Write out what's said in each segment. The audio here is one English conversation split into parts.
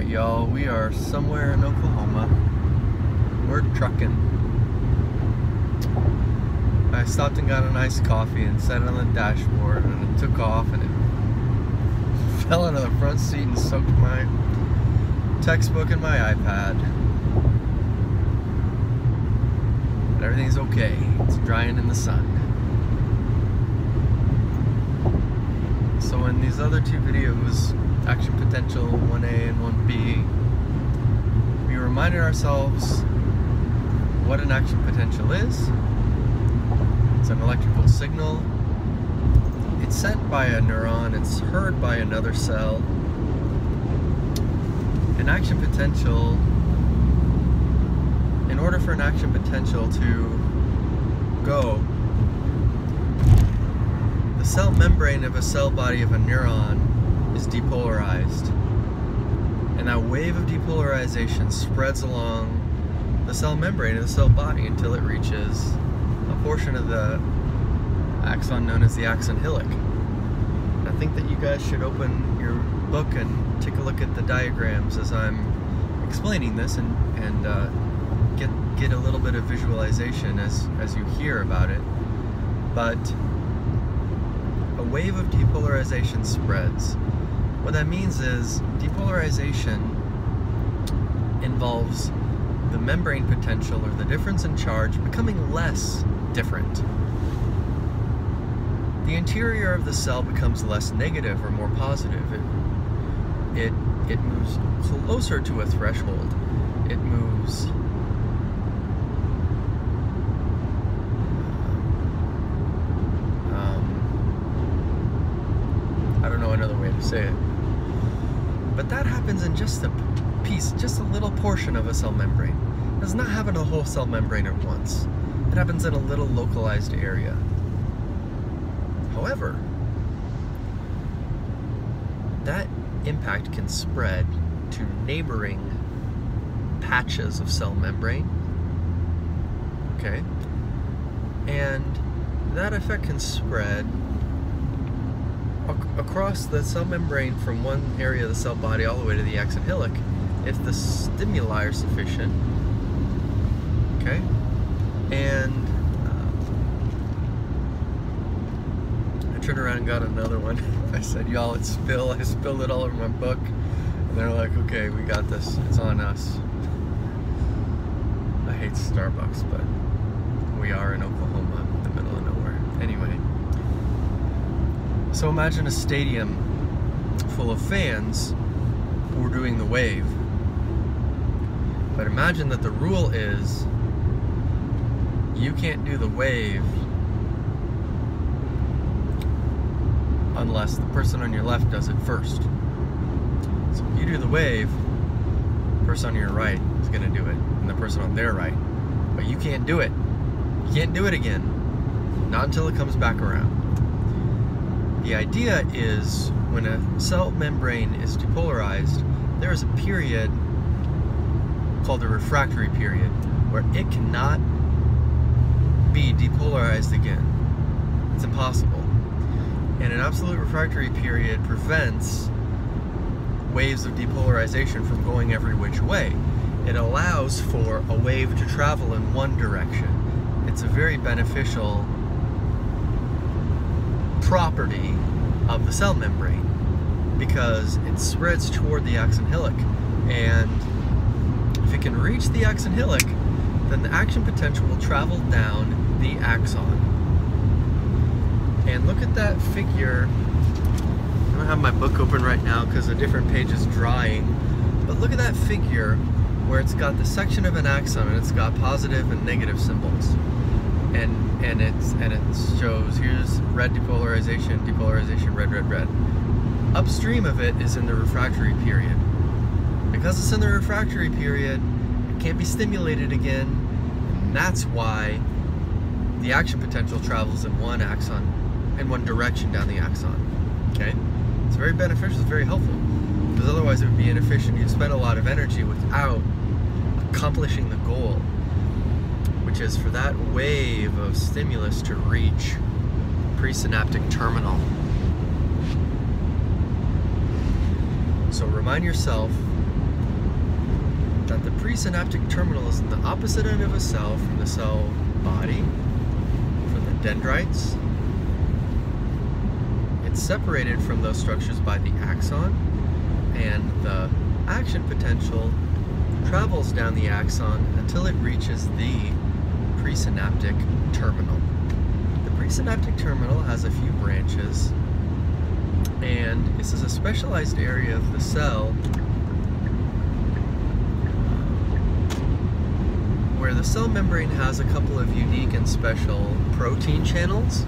Alright y'all, we are somewhere in Oklahoma. We're trucking. I stopped and got a nice coffee and sat on the dashboard, and it took off and it fell into the front seat and soaked my textbook and my iPad. But everything's okay. It's drying in the sun. So in these other two videos, Action Potential 1A and 1B, we reminded ourselves what an action potential is. It's an electrical signal. It's sent by a neuron, it's heard by another cell. An action potential, in order for an action potential to go, the cell membrane of a cell body of a neuron is depolarized, and that wave of depolarization spreads along the cell membrane of the cell body until it reaches a portion of the axon known as the axon hillock. I think that you guys should open your book and take a look at the diagrams as I'm explaining this, and get a little bit of visualization as you hear about it. But a wave of depolarization spreads. What that means is depolarization involves the membrane potential, or the difference in charge, becoming less different. The interior of the cell becomes less negative or more positive. It moves closer to a threshold. It moves I don't know another way to say it. But that happens in just a piece, just a little portion of a cell membrane. It does not happen in a whole cell membrane at once. It happens in a little localized area. However, that impact can spread to neighboring patches of cell membrane. Okay? And that effect can spread across the cell membrane from one area of the cell body all the way to the axon hillock if the stimuli are sufficient. Okay? And I turned around and got another one. I said, y'all, I spilled it all over my book. And they're like, okay, we got this. It's on us. I hate Starbucks, but we are in Oklahoma, in the middle of nowhere. Anyway. So imagine a stadium full of fans who are doing the wave. But imagine that the rule is you can't do the wave unless the person on your left does it first. So if you do the wave, the person on your right is going to do it, and the person on their right. But you can't do it. You can't do it again. Not until it comes back around. The idea is when a cell membrane is depolarized, there is a period called the refractory period where it cannot be depolarized again. It's impossible. And an absolute refractory period prevents waves of depolarization from going every which way. It allows for a wave to travel in one direction. It's a very beneficial property of the cell membrane because it spreads toward the axon hillock, and if it can reach the axon hillock, then the action potential will travel down the axon. And look at that figure. I don't have my book open right now because a different page is drying, but look at that figure where it's got the section of an axon and it's got positive and negative symbols. And it shows, here's red depolarization, depolarization, red, red, red. Upstream of it is in the refractory period. Because it's in the refractory period, it can't be stimulated again, and that's why the action potential travels in one axon, in one direction down the axon. Okay? It's very beneficial, it's very helpful, because otherwise it would be inefficient. You'd spend a lot of energy without accomplishing the goal, which is for that wave of stimulus to reach presynaptic terminal. So remind yourself that the presynaptic terminal is in the opposite end of a cell from the cell body, from the dendrites. It's separated from those structures by the axon, and the action potential travels down the axon until it reaches the presynaptic terminal. The presynaptic terminal has a few branches, and this is a specialized area of the cell where the cell membrane has a couple of unique and special protein channels,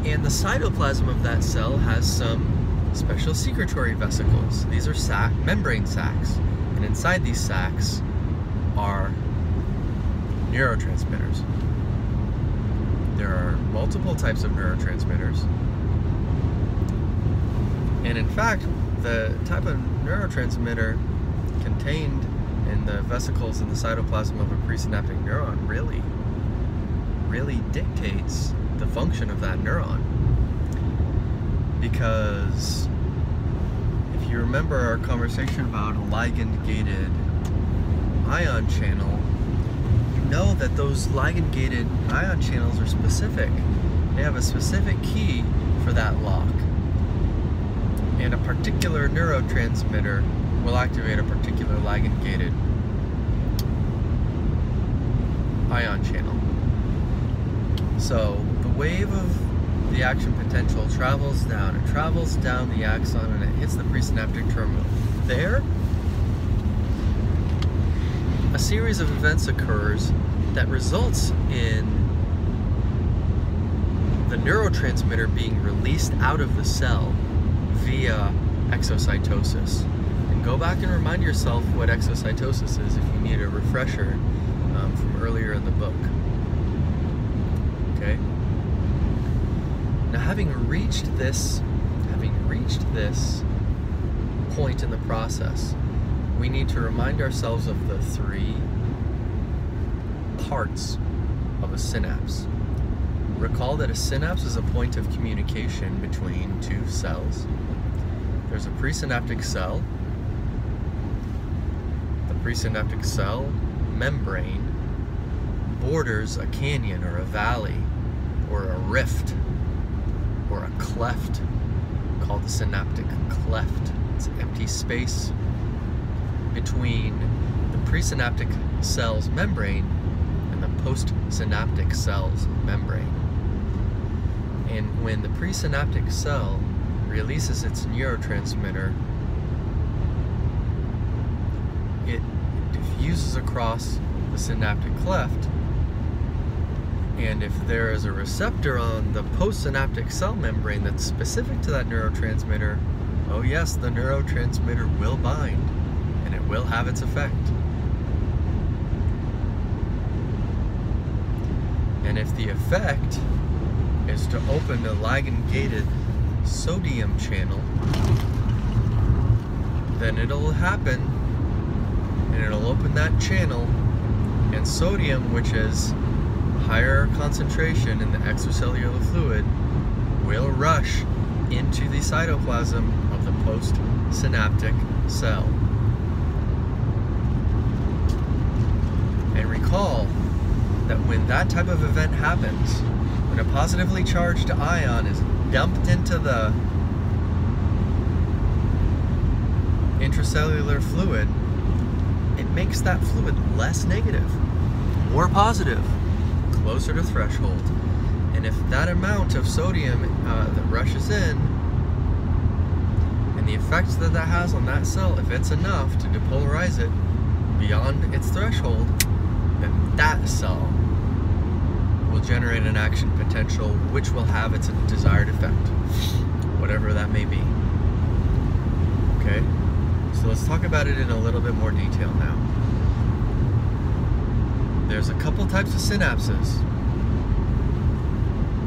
and the cytoplasm of that cell has some special secretory vesicles. These are membrane sacs, and inside these sacs are neurotransmitters. There are multiple types of neurotransmitters, and in fact, the type of neurotransmitter contained in the vesicles in the cytoplasm of a presynaptic neuron really dictates the function of that neuron. Because if you remember our conversation about a ligand-gated ion channel, you know that those ligand-gated ion channels are specific. They have a specific key for that lock. And a particular neurotransmitter will activate a particular ligand-gated ion channel. So the wave of the action potential travels down. It travels down the axon and it hits the presynaptic terminal. There, a series of events occurs that results in the neurotransmitter being released out of the cell via exocytosis. And go back and remind yourself what exocytosis is if you need a refresher from earlier in the book. Okay? Now, having reached this point in the process, we need to remind ourselves of the three parts of a synapse. Recall that a synapse is a point of communication between two cells. There's a presynaptic cell. The presynaptic cell membrane borders a canyon or a valley or a rift or a cleft called the synaptic cleft. It's an empty space between the presynaptic cell's membrane and the postsynaptic cell's membrane. And when the presynaptic cell releases its neurotransmitter, it diffuses across the synaptic cleft, and if there is a receptor on the postsynaptic cell membrane that's specific to that neurotransmitter, oh yes, the neurotransmitter will bind and it will have its effect. And if the effect is to open a ligand-gated sodium channel, then it'll happen and it'll open that channel, and sodium, which is higher concentration in the extracellular fluid, will rush into the cytoplasm of the postsynaptic cell. And recall that when that type of event happens, when a positively charged ion is dumped into the intracellular fluid, it makes that fluid less negative, more positive, closer to threshold. And if that amount of sodium that rushes in, and the effects that that has on that cell, if it's enough to depolarize it beyond its threshold, then that cell will generate an action potential which will have its desired effect, whatever that may be. Okay? So let's talk about it in a little bit more detail now. There's a couple types of synapses.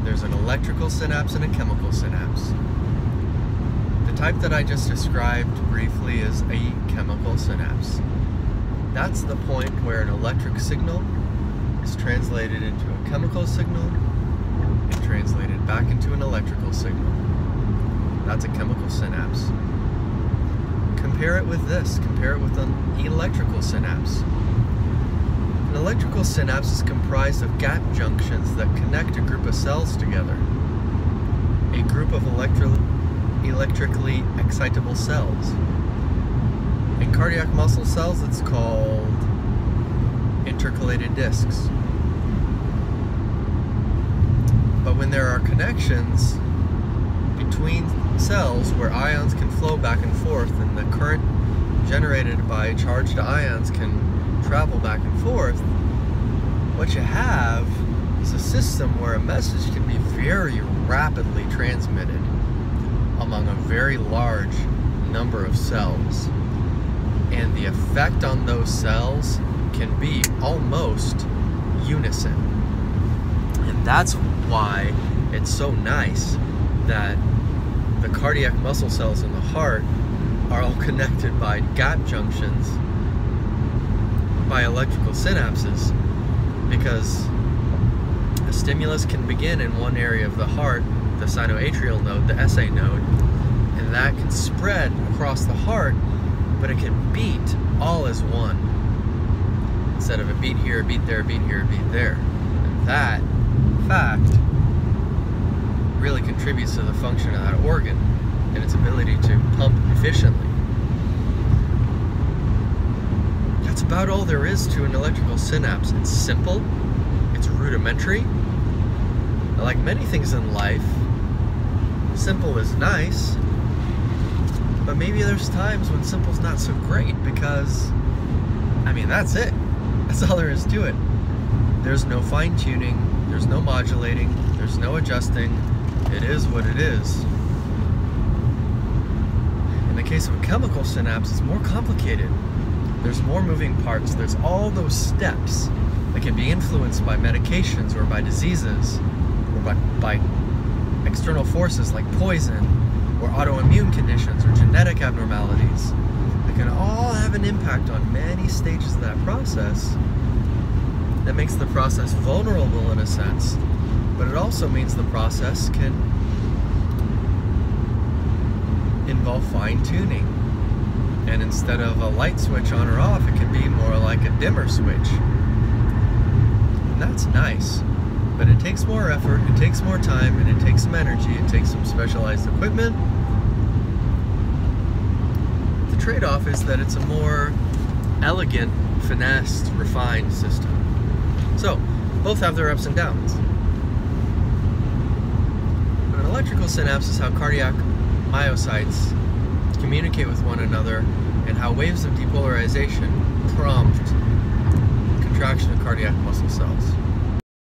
There's an electrical synapse and a chemical synapse. The type that I just described briefly is a chemical synapse. That's the point where an electric signal is translated into a chemical signal and translated back into an electrical signal. That's a chemical synapse. Compare compare it with this. Compare it with an electrical synapse. An electrical synapse is comprised of gap junctions that connect a group of cells together. A group of electrically excitable cells. In cardiac muscle cells, it's called intercalated discs. But when there are connections between cells where ions can flow back and forth and the current generated by charged ions can travel back and forth, what you have is a system where a message can be very rapidly transmitted among a very large number of cells. And the effect on those cells can be almost unison. And that's why it's so nice that the cardiac muscle cells in the heart are all connected by gap junctions by electrical synapses, because the stimulus can begin in one area of the heart, the sinoatrial node, the SA node, and that can spread across the heart, but it can beat all as one, instead of a beat here, a beat there, a beat here, a beat there. And that fact really contributes to the function of that organ and its ability to pump efficiently. That's about all there is to an electrical synapse. It's simple, it's rudimentary. Like many things in life, simple is nice, but maybe there's times when simple's not so great because, I mean, that's it. That's all there is to it. There's no fine-tuning, there's no modulating, there's no adjusting. It is what it is. In the case of a chemical synapse, it's more complicated. There's more moving parts. There's all those steps that can be influenced by medications or by diseases or by external forces like poison or autoimmune conditions or genetic abnormalities that can all have an impact on many stages of that process. That makes the process vulnerable in a sense, but it also means the process can involve fine-tuning. And instead of a light switch on or off, it can be more like a dimmer switch. And that's nice, but it takes more effort, it takes more time, and it takes some energy, it takes some specialized equipment. The trade-off is that it's a more elegant, finessed, refined system. So, both have their ups and downs. But an electrical synapse is how cardiac myocytes communicate with one another and how waves of depolarization prompt contraction of cardiac muscle cells.